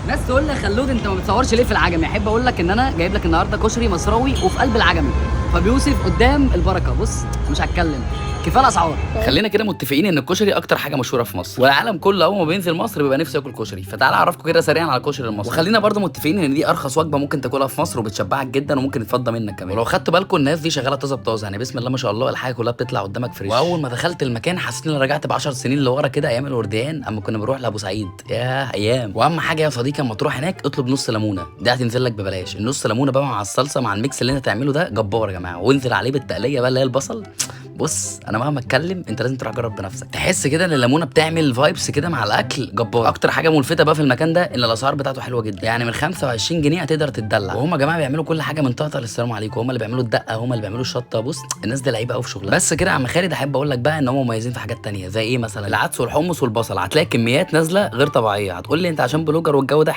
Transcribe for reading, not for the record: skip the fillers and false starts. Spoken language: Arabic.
ناس تقول لي خلود انت ما بتصورش ليه في العجمي؟ احب اقول لك ان انا جايب لك النهارده كشري مصراوي وفي قلب العجمي، فبيوسف قدام البركه. بص مش هتكلم، كفايه الاسعار. خلينا كده متفقين ان الكشري اكتر حاجه مشهوره في مصر، والعالم كله اول ما بينزل مصر بيبقى نفسه ياكل كشري. فتعالى اعرفكم كده سريعا على الكشري المصري. وخلينا برضو متفقين ان دي ارخص وجبه ممكن تاكلها في مصر وبتشبعك جدا وممكن تفضى منك كمان. ولو خدتوا بالكم الناس دي شغاله طازه بطازه، يعني بسم الله ما شاء الله الحاجه كلها بتطلع قدامك فريش. واول ما دخلت المكان حسيت ان انا رجعت ب 10 سنين لورا كده، ايام الورديان اما كنا بنروح لابو سعيد. ياه ايام. واهم حاجه يا صديقي اما تروح هناك اطلب نص ليمونه، دي هتنزل لك ببلاش. النص ليمونه بقى مع الصلصه مع الميكس اللي انت تعمله ده جبار يا جماعه، وانزل عليه بالتقليه بقى اللي هي البصل. بص انا مهما اتكلم انت لازم تروح تجرب بنفسك، تحس كده ان الليمونه بتعمل فايبس كده مع الاكل جبار. اكتر حاجه ملفته بقى في المكان ده ان الاسعار بتاعته حلوه جدا، يعني من 25 جنيه هتقدر تتدلع. وهم يا جماعه بيعملوا كل حاجه من طقطقه للسلام عليكم، هم اللي بيعملوا الدقه، هم اللي بيعملوا الشطه. بص الناس دي لعيبه قوي في شغلها. بس كده يا عم خالد احب اقول لك بقى ان هم مميزين في حاجات تانية زي ايه؟ مثلا العدس والحمص والبصل، هتلاقي كميات نازله غير طبيعيه. هتقول لي انت عشان بلوجر والجو ده